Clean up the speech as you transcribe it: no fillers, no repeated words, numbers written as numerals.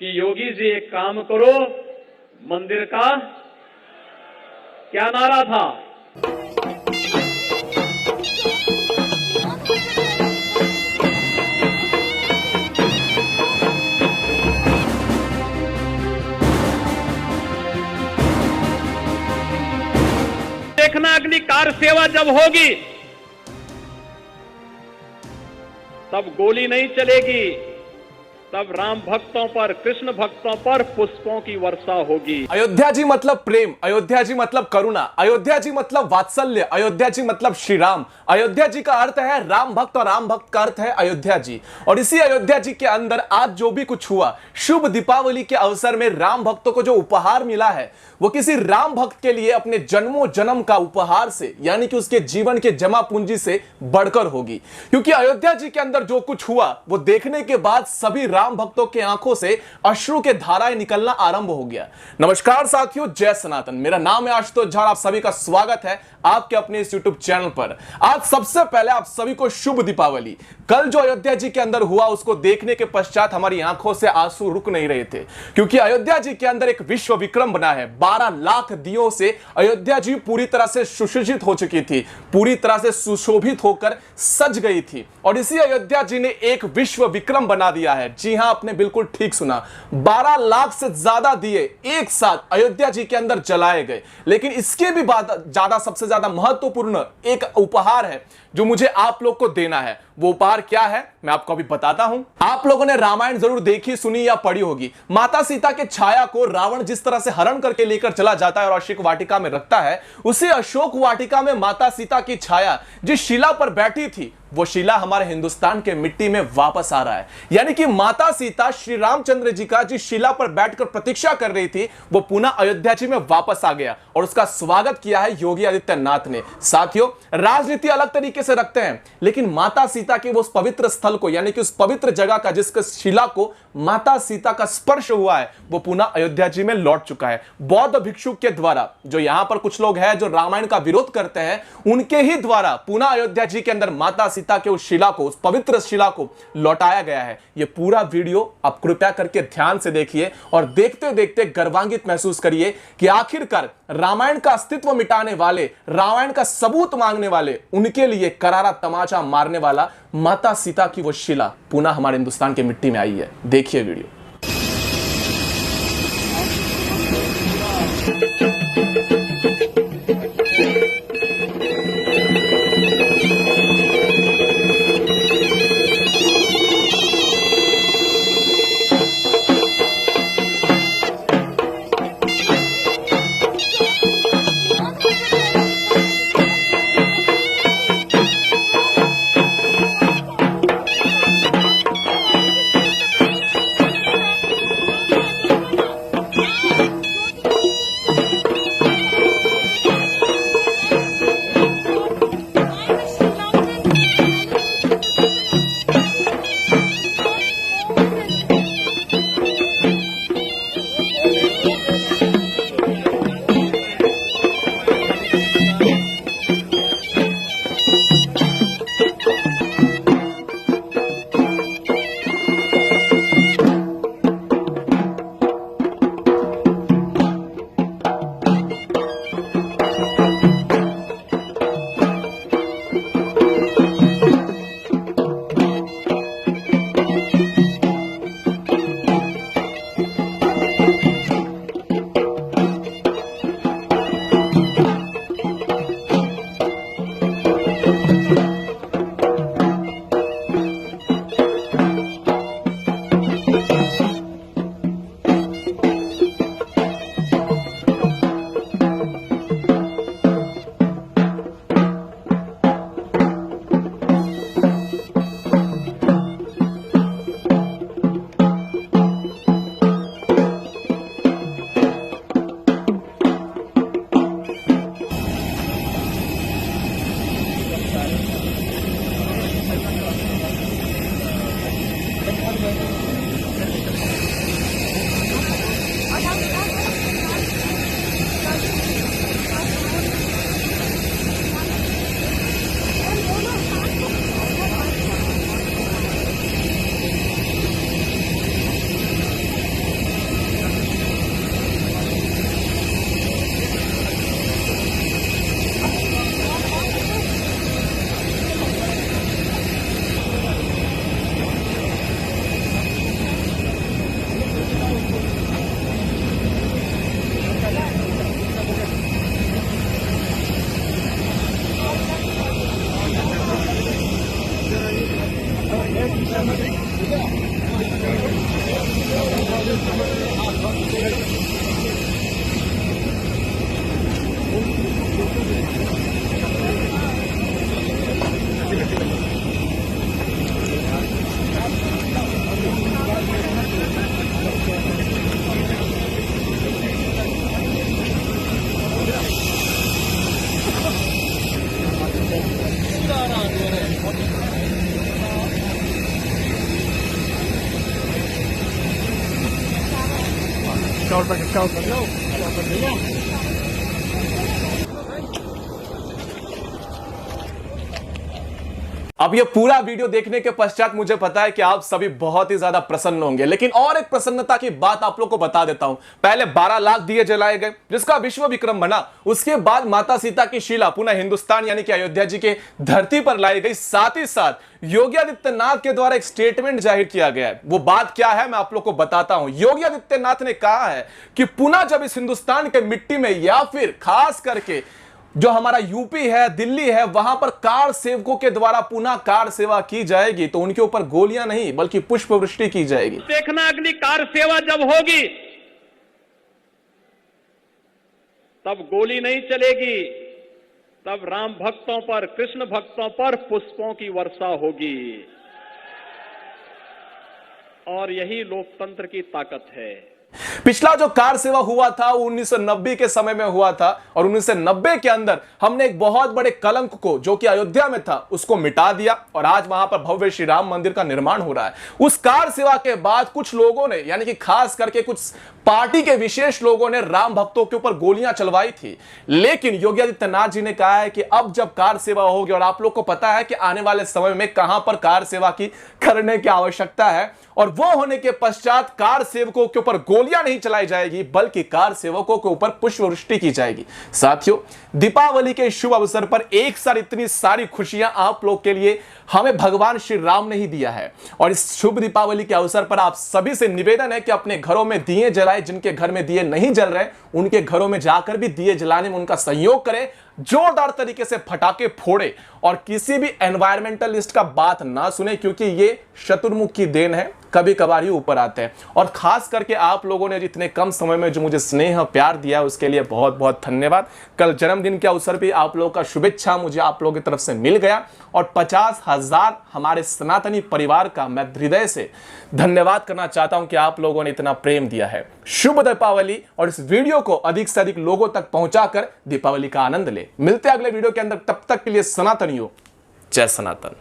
कि योगी जी एक काम करो, मंदिर का क्या नारा था? देखना अग्नि कार सेवा जब होगी तब गोली नहीं चलेगी, तब राम भक्तों पर, कृष्ण भक्तों पर पुष्पों की वर्षा होगी। अयोध्या जी मतलब प्रेम, अयोध्या जी मतलब करुणा, अयोध्या जी मतलब वात्सल्य, अयोध्या जी मतलब श्री राम। अयोध्या जी का अर्थ है राम भक्त और राम भक्त का अर्थ है अयोध्या जी। और इसी अयोध्या जी के अंदर आज जो भी कुछ हुआ, शुभ दीपावली के अवसर में राम भक्तों को जो उपहार मिला है वो किसी राम भक्त के लिए अपने जन्मों जन्म का उपहार से, यानी कि उसके जीवन के जमा पूंजी से बढ़कर होगी। क्योंकि अयोध्या जी के अंदर जो कुछ हुआ वो देखने के बाद सभी राम भक्तों के आंखों से अश्रु के धाराएं निकलना आरंभ हो गया। नमस्कार साथियों, जय सनातन। मेरा नाम है आशुतोष झाड़। आप सभी का स्वागत है आपके अपने इस YouTube चैनल पर। आज सबसे पहले आप सभी को शुभ दीपावली। कल जो अयोध्या जी के अंदर हुआ उसको देखने के पश्चात हमारी आंखों से आंसू रुक नहीं रहे थे, क्योंकि अयोध्या जी के अंदर एक विश्व विक्रम बना है। 12 लाख दियों से अयोध्या जी पूरी तरह से सुसज्जित हो चुकी थी, पूरी तरह से सुशोभित होकर सज गई थी। और इसी अयोध्या जी ने एक विश्व विक्रम बना दिया है। जी हां, आपने बिल्कुल ठीक सुना, 12 लाख से ज्यादा दिए एक साथ अयोध्या जी के अंदर जलाए गए। लेकिन इसके भी ज्यादा, सबसे ज्यादा महत्वपूर्ण एक उपहार है जो मुझे आप लोग को देना है। वो उपहार क्या है मैं आपको अभी बताता हूं। आप लोगों ने रामायण जरूर देखी, सुनी या पढ़ी होगी। माता सीता के छाया को रावण जिस तरह से हरण करके लेकर चला जाता है और अशोक वाटिका में रखता है, उसी अशोक वाटिका में माता सीता की छाया जिस शिला पर बैठी थी वो शिला हमारे हिंदुस्तान के मिट्टी में वापस आ रहा है। यानी कि माता सीता श्री रामचंद्र जी का जिस शिला पर बैठकर प्रतीक्षा कर रही थी वो पुनः अयोध्या जी में वापस आ गया और उसका स्वागत किया है योगी आदित्यनाथ ने। साथियों, राजनीति अलग तरीके से रखते हैं, लेकिन माता सीता के वो उस पवित्र स्थल को, यानी कि उस पवित्र जगह का जिसका शिला को माता सीता का स्पर्श हुआ है, वो पुनः अयोध्या जी में लौट चुका है। बौद्ध भिक्षुक के द्वारा, जो यहां पर कुछ लोग हैं जो रामायण का विरोध करते हैं, उनके ही द्वारा पुनः अयोध्या जी के अंदर माता सीता के उस शिला को, उस पवित्र शिला को लौटाया गया है। यह पूरा वीडियो आप कृपया करके ध्यान से देखिए और देखते देखते गर्वान्वित महसूस करिए कि आखिरकार रामायण का अस्तित्व मिटाने वाले, रामायण का सबूत मांगने वाले, उनके लिए करारा तमाचा मारने वाला माता सीता की वो शिला पुनः हमारे हिंदुस्तान की मिट्टी में आई है। देखिए वीडियो। अब ये पूरा वीडियो देखने के पश्चात मुझे पता है कि आप सभी बहुत ही ज्यादा प्रसन्न होंगे, लेकिन और एक प्रसन्नता की बात आप लोग को बता देता हूं। पहले 12 लाख दिए जलाए गए, जिसका विश्व विक्रम बना। उसके बाद माता सीता की शिला पुनः हिंदुस्तान यानी कि अयोध्या जी के धरती पर लाई गई। साथ ही साथ योगी आदित्यनाथ के द्वारा एक स्टेटमेंट जाहिर किया गया है। वो बात क्या है मैं आप लोग को बताता हूं। योगी आदित्यनाथ ने कहा है कि पुनः जब इस हिंदुस्तान के मिट्टी में या फिर खास करके जो हमारा यूपी है, दिल्ली है, वहां पर कार सेवकों के द्वारा पुनः कार सेवा की जाएगी तो उनके ऊपर गोलियां नहीं बल्कि पुष्प वृष्टि की जाएगी। देखना अगली कार सेवा जब होगी तब गोली नहीं चलेगी, तब राम भक्तों पर, कृष्ण भक्तों पर पुष्पों की वर्षा होगी। और यही लोकतंत्र की ताकत है। पिछला जो कार सेवा हुआ था वो 1990 के समय में हुआ था और 1990 के अंदर हमने एक बहुत बड़े कलंक को जो कि अयोध्या में था उसको मिटा दिया और आज वहां पर भव्य श्री राम मंदिर का निर्माण हो रहा है। उस कार सेवा के बाद कुछ लोगों ने यानी कि खास करके कुछ पार्टी के विशेष लोगों ने राम भक्तों के ऊपर गोलियां चलवाई थी, लेकिन योगी आदित्यनाथ जी ने कहा है कि अब जब कार सेवा होगी और आप लोग को पता है कि आने वाले समय में कहां पर कार सेवा की करने की आवश्यकता है और वो होने के पश्चात कार सेवकों के ऊपर गोलियां नहीं चलाई जाएगी बल्कि कार सेवकों के ऊपर पुष्प वृष्टि की जाएगी। साथियों, दीपावली के शुभ अवसर पर एक साथ इतनी सारी खुशियां आप लोग के लिए हमें भगवान श्री राम ने ही दिया है और इस शुभ दीपावली के अवसर पर आप सभी से निवेदन है कि अपने घरों में दिए जलाएं। जिनके घर में दिए नहीं जल रहे उनके घरों में जाकर भी दिए जलाने में उनका सहयोग करें, जोरदार तरीके से पटाखे फोड़े और किसी भी एनवायरमेंटलिस्ट का बात ना सुने क्योंकि ये शत्रुमुख की देन है, कभी कभार ही ऊपर आते हैं। और खास करके आप लोगों ने जितने कम समय में जो मुझे स्नेह प्यार दिया उसके लिए बहुत बहुत धन्यवाद। कल जन्मदिन के अवसर पर आप लोगों का शुभेच्छा मुझे आप लोगों की तरफ से मिल गया और 50,000 हमारे सनातनी परिवार का मैं हृदय से धन्यवाद करना चाहता हूं कि आप लोगों ने इतना प्रेम दिया है। शुभ दीपावली और इस वीडियो को अधिक से अधिक लोगों तक पहुंचाकर दीपावली का आनंद ले। मिलते हैं अगले वीडियो के अंदर, तब तक के लिए सनातनियों जय सनातन।